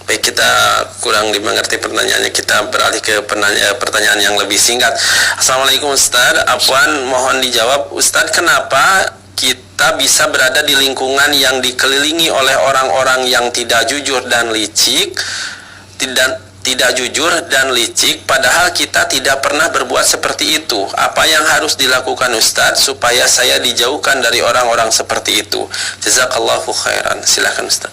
Baik, kita kurang dimengerti pertanyaannya. Kita beralih ke pertanyaan yang lebih singkat. Assalamualaikum Ustaz, Afwan, mohon dijawab Ustaz, kenapa kita bisa berada di lingkungan yang dikelilingi oleh orang-orang yang tidak jujur dan licik, tidak jujur dan licik, padahal kita tidak pernah berbuat seperti itu. Apa yang harus dilakukan Ustaz supaya saya dijauhkan dari orang-orang seperti itu? Jazakallahu khairan. Silakan Ustaz.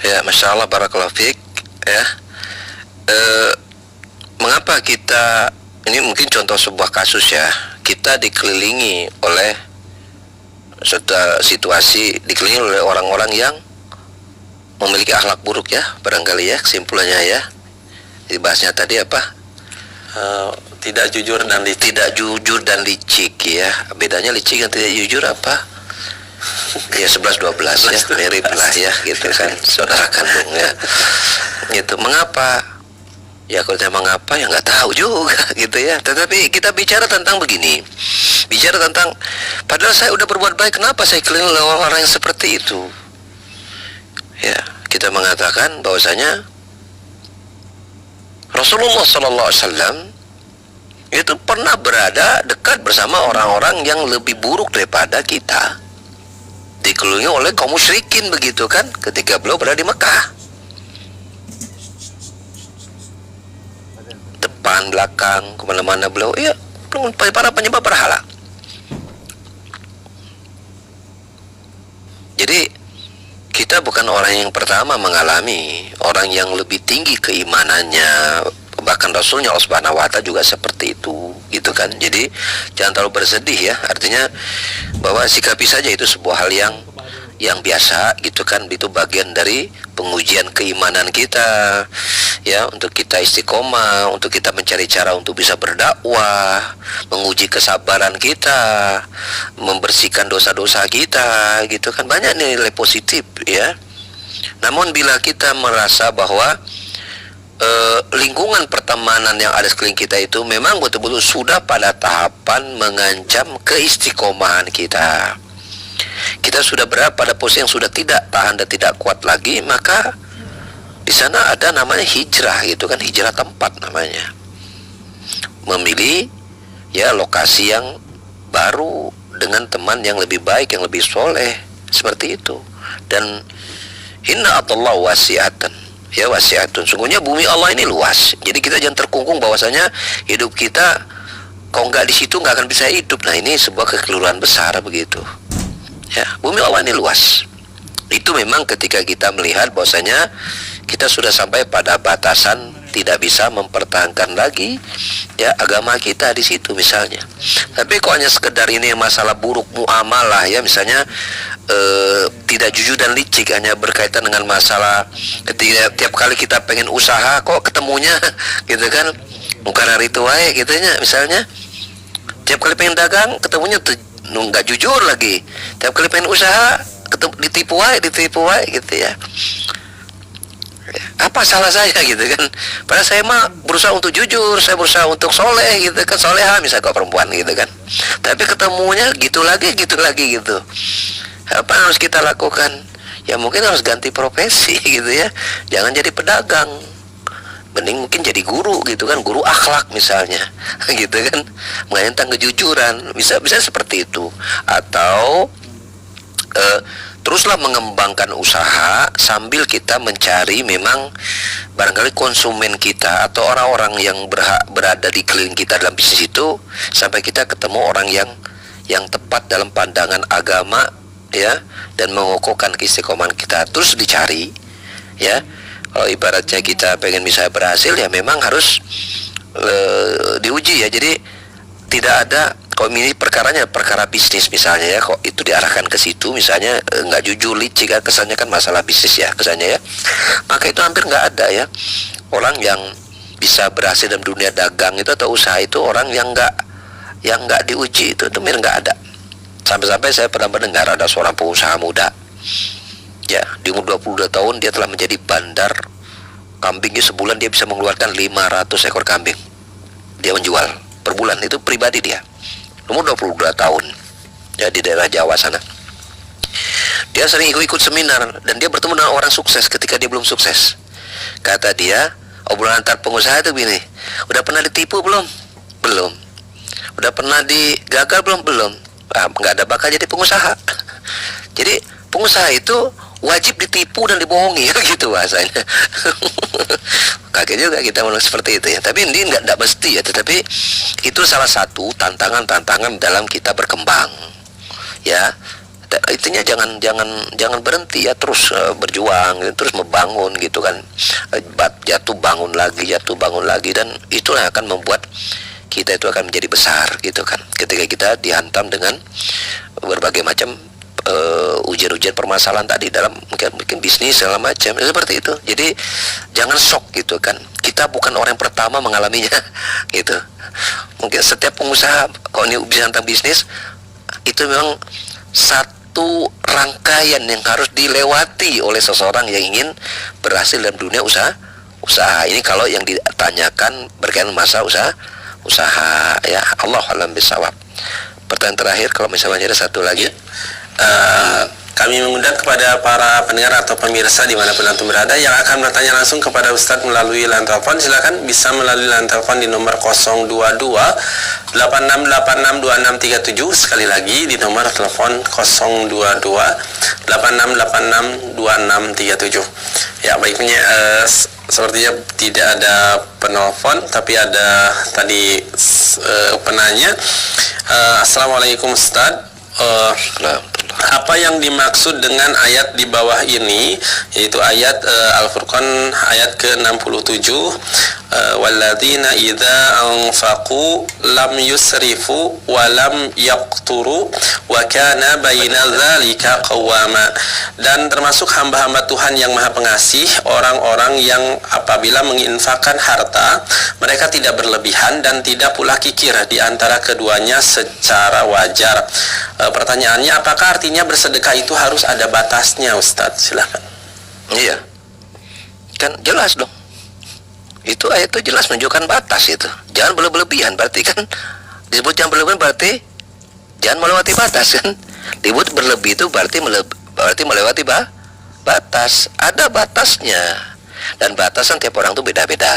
Ya, Masya Allah, barakallahu fiik. Ya, mengapa kita, ini mungkin contoh sebuah kasus ya, kita dikelilingi oleh situasi, dikelilingi oleh orang-orang yang memiliki akhlak buruk ya, barangkali ya, kesimpulannya ya. Dibahasnya tadi apa? Tidak jujur dan licik. Tidak jujur dan licik ya. Bedanya licik dan tidak jujur apa? Ya 11-12 ya, mirip lah ya, gitu kan, saudara kandung ya. Gitu. Mengapa? Ya kalau saya mengapa ya nggak tahu juga gitu ya. Tetapi kita bicara tentang begini, bicara tentang, padahal saya udah berbuat baik, kenapa saya keliling oleh orang-orang yang seperti itu? Ya, kita mengatakan bahwasanya Rasulullah SAW itu pernah berada dekat bersama orang-orang yang lebih buruk daripada kita, dikelilingi oleh kaum musyrikin begitu kan, ketika beliau berada di Mekah. Depan, belakang, kemana-mana beliau, ya, para penyembah berhala. Jadi kita bukan orang yang pertama mengalami, orang yang lebih tinggi keimanannya, bahkan Rasulnya Allah Subhanahu wa Ta'ala juga seperti itu, gitu kan. Jadi jangan terlalu bersedih ya, artinya bahwa sikapi saja itu sebuah hal yang biasa, gitu kan. Itu bagian dari pengujian keimanan kita ya, untuk kita istiqomah, untuk kita mencari cara untuk bisa berdakwah, menguji kesabaran kita, membersihkan dosa-dosa kita, gitu kan. Banyak nilai positif ya. Namun bila kita merasa bahwa lingkungan pertemanan yang ada sekeliling kita itu memang betul-betul sudah pada tahapan mengancam keistiqomahan kita, kita sudah berada pada posisi yang sudah tidak tahan dan tidak kuat lagi, maka di sana ada namanya hijrah, gitu kan, hijrah tempat namanya. Memilih ya lokasi yang baru dengan teman yang lebih baik, yang lebih soleh, seperti itu. Dan inna Allah wasi'atan, ya wasi'atun, sungguhnya bumi Allah ini luas. Jadi kita jangan terkungkung bahwasanya hidup kita kalau nggak di situ nggak akan bisa hidup. Nah, ini sebuah kekeliruan besar begitu. Ya, bumi Allah ini luas. Itu memang ketika kita melihat bahwasanya kita sudah sampai pada batasan tidak bisa mempertahankan lagi ya agama kita di situ misalnya. Tapi kok hanya sekedar ini masalah buruk muamalah ya, misalnya tidak jujur dan licik, hanya berkaitan dengan masalah ketika tiap kali kita pengen usaha kok ketemunya gitu kan, bukan hari itu wae gitu ya, misalnya tiap kali pengen dagang ketemunya nggak jujur lagi, tiap kali pengen usaha ditipu wae gitu ya. Apa salah saya gitu kan? Padahal saya mah berusaha untuk jujur, saya berusaha untuk soleh gitu kan, soleha misalnya kok perempuan gitu kan. Tapi ketemunya gitu lagi gitu. Apa yang harus kita lakukan? Ya mungkin harus ganti profesi gitu ya. Jangan jadi pedagang. Mending mungkin jadi guru gitu kan, guru akhlak misalnya. Gitu kan. Mengenai tentang kejujuran, bisa seperti itu. Atau teruslah mengembangkan usaha sambil kita mencari memang barangkali konsumen kita atau orang-orang yang berada di keliling kita dalam bisnis itu, sampai kita ketemu orang yang tepat dalam pandangan agama ya, dan mengokohkan keistiqomahan kita. Terus dicari ya, kalau ibaratnya kita pengen bisa berhasil ya memang harus diuji ya. Jadi tidak ada, kalau ini perkaranya perkara bisnis misalnya ya, kok itu diarahkan ke situ misalnya, nggak jujur licik, kesannya kan masalah bisnis ya kesannya ya, maka itu hampir nggak ada ya orang yang bisa berhasil dalam dunia dagang itu atau usaha itu, orang yang nggak diuji itu hampir nggak ada. Sampai-sampai saya pernah mendengar ada seorang pengusaha muda ya, di umur 22 tahun dia telah menjadi bandar kambingnya. Sebulan dia bisa mengeluarkan 500 ekor kambing dia menjual per bulan, itu pribadi dia, umur 22 tahun ya, di daerah Jawa sana. Dia sering ikut seminar dan dia bertemu dengan orang sukses ketika dia belum sukses. Kata dia, obrolan antar pengusaha itu gini, udah pernah ditipu belum? Belum. Udah pernah digagal belum? Belum. Nggak ada bakal jadi pengusaha. Jadi pengusaha itu wajib ditipu dan dibohongi, gitu bahasanya. Kaget juga kita menurut seperti itu ya. Tapi ini nggak mesti ya, tetapi itu salah satu tantangan dalam kita berkembang. Ya, intinya jangan berhenti ya, terus berjuang, terus membangun gitu kan. Jatuh bangun lagi, dan itulah yang akan membuat kita itu akan menjadi besar gitu kan. Ketika kita dihantam dengan berbagai macam ujian-ujian permasalahan tadi dalam mungkin bisnis segala macam seperti itu. Jadi jangan shock gitu kan, kita bukan orang yang pertama mengalaminya gitu. Mungkin setiap pengusaha kalau ini bisa tentang bisnis itu memang satu rangkaian yang harus dilewati oleh seseorang yang ingin berhasil dalam dunia usaha ini. Kalau yang ditanyakan berkaitan masa usaha ya, Allah alam bisawab. Pertanyaan terakhir kalau misalnya ada satu lagi. Kami mengundang kepada para pendengar atau pemirsa dimanapun antum berada yang akan bertanya langsung kepada Ustadz melalui line telepon. Silakan bisa melalui line telepon di nomor 022 86862637. Sekali lagi di nomor telepon 022 86862637. Ya, baiknya sepertinya tidak ada penelpon, tapi ada tadi penanya. Assalamualaikum Ustadz. Apa yang dimaksud dengan ayat di bawah ini, yaitu ayat Al-Furqan ayat ke-67, walladzina idza anfaqu lam yusrifu wa lam yaqturu wa kana baina dzalika qawama. Dan termasuk hamba-hamba Tuhan yang Maha Pengasih, orang-orang yang apabila menginfakkan harta mereka tidak berlebihan dan tidak pula kikir di antara keduanya secara wajar. Pertanyaannya, apakah artinya bersedekah itu harus ada batasnya, Ustadz? Silakan. Iya, kan jelas dong. Itu ayat itu jelas menunjukkan batas itu. Jangan berlebihan, berarti kan disebut jangan berlebihan berarti jangan melewati batas kan. Disebut berlebih itu berarti melewati batas. Ada batasnya. Dan batasan tiap orang itu beda-beda.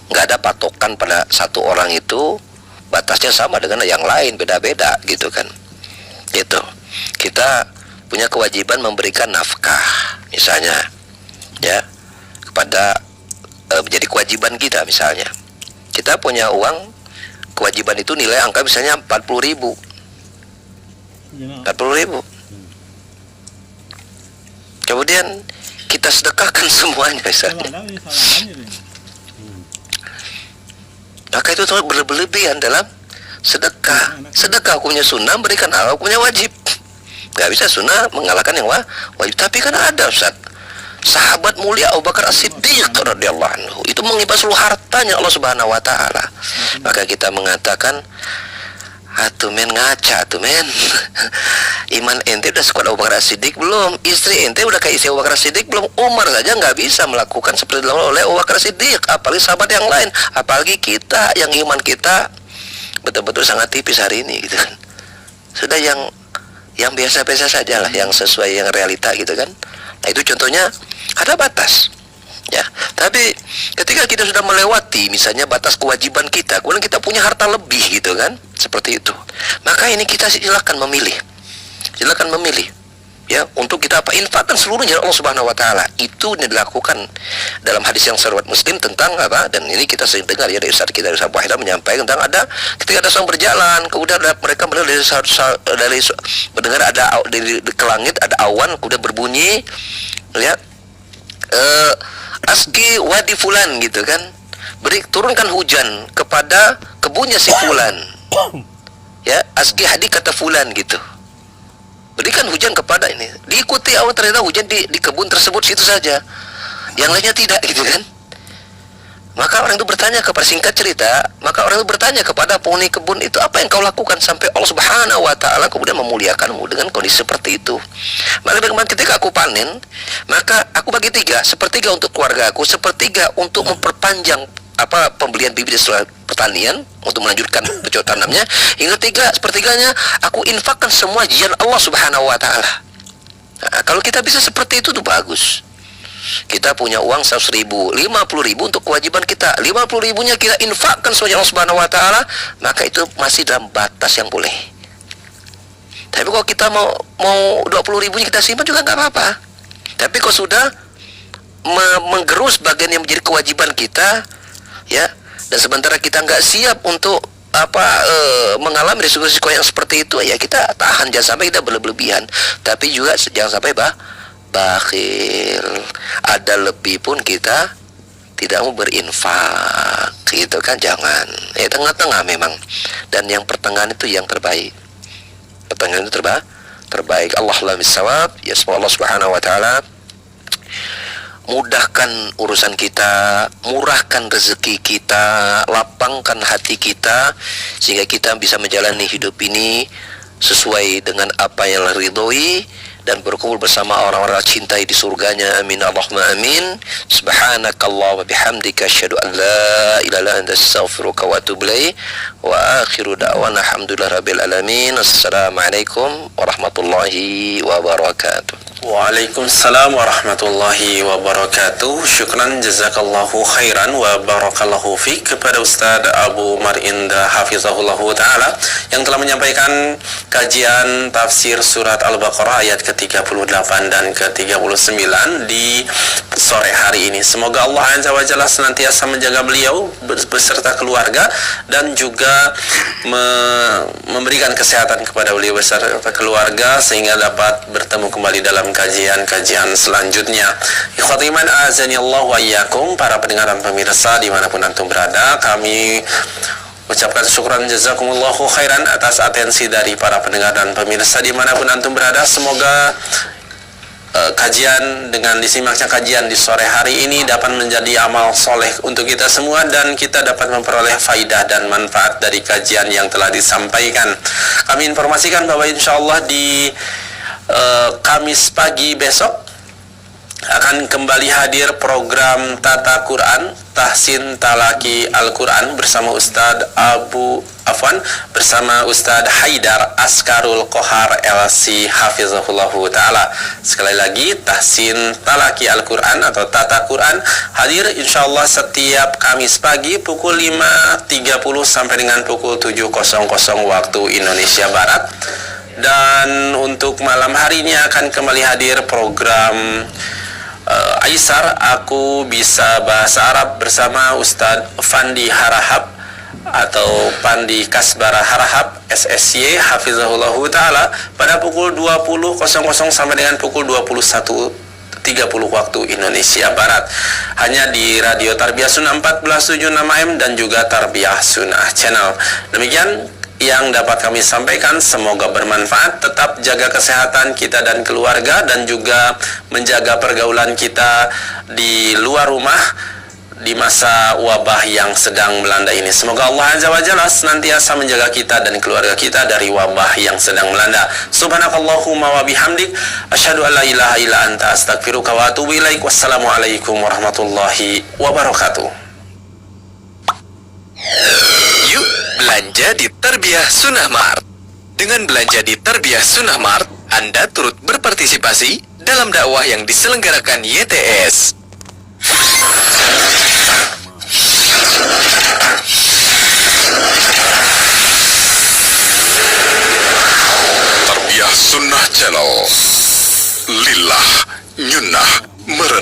Nggak ada patokan pada satu orang itu batasnya sama dengan yang lain, beda-beda gitu kan. Gitu. Kita punya kewajiban memberikan nafkah misalnya ya, kepada menjadi kewajiban kita. Misalnya kita punya uang, kewajiban itu nilai angka misalnya 40.000. Kemudian kita sedekahkan semuanya misalnya, maka itu berlebihan dalam sedekah. Sedekah hukumnya sunnah, berikan halal hukumnya wajib. Gak bisa sunnah mengalahkan yang wajib. Tapi kan ada Ustaz, sahabat mulia Abu Bakar As-Siddiq radhiyallahu anhu itu menghibah seluruh hartanya Allah Subhanahu wa taala. Maka kita mengatakan, atuh men ngaca tuh men. Iman ente udah sekuat Abu Bakar As-Siddiq belum? Istri ente udah kayak istri Abu Bakar As-Siddiq belum? Umar saja nggak bisa melakukan seperti dilakukan oleh Abu Bakar As-Siddiq, apalagi sahabat yang lain, apalagi kita yang iman kita betul-betul sangat tipis hari ini gitu kan. Sudah yang biasa-biasa saja lah, yang sesuai yang realita gitu kan. Nah itu contohnya ada batas ya. Tapi ketika kita sudah melewati misalnya batas kewajiban kita, kemudian kita punya harta lebih gitu kan, seperti itu, maka ini kita silakan memilih ya, untuk kita infakkan seluruhnya Allah Subhanahu wa taala. Itu yang dilakukan dalam hadis yang riwayat Muslim tentang apa, dan ini kita sering dengar ya dari Ustaz kita Ustaz Wahid menyampaikan tentang ada ketika ada seorang berjalan, kemudian mereka mendengar mendengar ada ke langit ada awan, kemudian berbunyi lihat asgi wadi fulan gitu kan, turunkan hujan kepada kebunnya si fulan ya, asgi hadi kata fulan gitu, berikan hujan kepada ini. Diikuti awan, ternyata hujan di kebun tersebut situ saja, yang lainnya tidak gitu kan. Maka orang itu bertanya kepada, singkat cerita, maka orang itu bertanya kepada penghuni kebun itu, apa yang kau lakukan sampai Allah Subhanahu wa taala kemudian memuliakanmu dengan kondisi seperti itu? Maka ketika aku panen, maka aku bagi tiga, sepertiga untuk keluarga aku, sepertiga untuk memperpanjang pembelian bibit setelah pertanian untuk melanjutkan bercocok tanamnya, hingga sepertiganya aku infakkan semua jalan Allah Subhanahu wa taala. Nah, kalau kita bisa seperti itu tuh bagus. Kita punya uang 100.000, 50.000 untuk kewajiban kita, 50.000-nya kita infakkan sebagai Allah Subhanahu Wa Taala, maka itu masih dalam batas yang boleh. Tapi kalau kita mau 20.000-nya kita simpan juga nggak apa-apa. Tapi kalau sudah menggerus bagian yang menjadi kewajiban kita, ya, dan sementara kita nggak siap untuk mengalami risiko-risiko yang seperti itu, ya kita tahan, jangan sampai kita berlebihan. Tapi juga jangan sampai bakhil. Ada lebih pun kita tidak mau berinfak, gitu kan, jangan. Tengah-tengah memang. Dan yang pertengahan itu yang terbaik. Pertengahan itu terbaik. Allahumma bisawab. Ya, semoga Allah Subhanahu Wa Taala mudahkan urusan kita, murahkan rezeki kita, lapangkan hati kita, sehingga kita bisa menjalani hidup ini sesuai dengan apa yang ridhoi, dan berkumpul bersama orang-orang cintai di surganya. Amin Allahumma amin. Subhanakallahumma bihamdika asyhadu an la ilaha illa anta astaghfiruka wa atubu ilaik. Wa akhiru da'wana alhamdulillahirabbil alamin. Assalamualaikum warahmatullahi wabarakatuh. Waalaikumsalam warahmatullahi wabarakatuh. Syukran jazakallahu khairan wa barakallahu fiik kepada Ustaz Abu Umar Indah hafizahullahu ta'ala yang telah menyampaikan kajian tafsir surat Al-Baqarah ayat ke-38 dan ke-39 di sore hari ini. Semoga Allah Azza wa Jalla senantiasa menjaga beliau beserta keluarga dan juga memberikan kesehatan kepada beliau beserta keluarga sehingga dapat bertemu kembali dalam kajian-kajian selanjutnya. Ikhwati iman azanillahu wa iyyakum, para pendengar dan pemirsa dimanapun antum berada, kami ucapkan syukran jazakumullahu khairan atas atensi dari para pendengar dan pemirsa dimanapun antum berada. Semoga kajian dengan disimaknya kajian di sore hari ini dapat menjadi amal soleh untuk kita semua dan kita dapat memperoleh faidah dan manfaat dari kajian yang telah disampaikan. Kami informasikan bahwa insyaallah di Kamis pagi besok akan kembali hadir program Tata Quran Tahsin Talaki Al-Quran bersama bersama Ustadz Haidar Askarul Kohar LC Hafizahullahu Ta'ala. Sekali lagi, Tahsin Talaki Al-Quran atau Tata Quran hadir insyaallah setiap Kamis pagi pukul 5.30 sampai dengan pukul 7.00 waktu Indonesia Barat. Dan untuk malam hari ini akan kembali hadir program Aisar Aku Bisa Bahasa Arab bersama Ustadz Fandi Harahap atau Pandi Kasbara Harahap SSY Hafizahullahu Ta'ala pada pukul 20.00 sampai dengan pukul 21.30 waktu Indonesia Barat, hanya di Radio Tarbiyah Sunnah 1476 AM dan juga Tarbiyah Sunnah Channel. Demikian yang dapat kami sampaikan, semoga bermanfaat. Tetap jaga kesehatan kita dan keluarga dan juga menjaga pergaulan kita di luar rumah di masa wabah yang sedang melanda ini. Semoga Allah Azza wa Jalla senantiasa menjaga kita dan keluarga kita dari wabah yang sedang melanda. Subhanakallahumma wa bihamdik asyhadu an la ilaha illa anta astaghfiruka wa atubu ilaik. Wassalamualaikum warahmatullahi wabarakatuh. Yuk belanja di Tarbiyah Sunnah Mart. Dengan belanja di Tarbiyah Sunnah Mart, Anda turut berpartisipasi dalam dakwah yang diselenggarakan YTS. Tarbiyah Sunnah Channel. Lillah, nyunnah, merenah.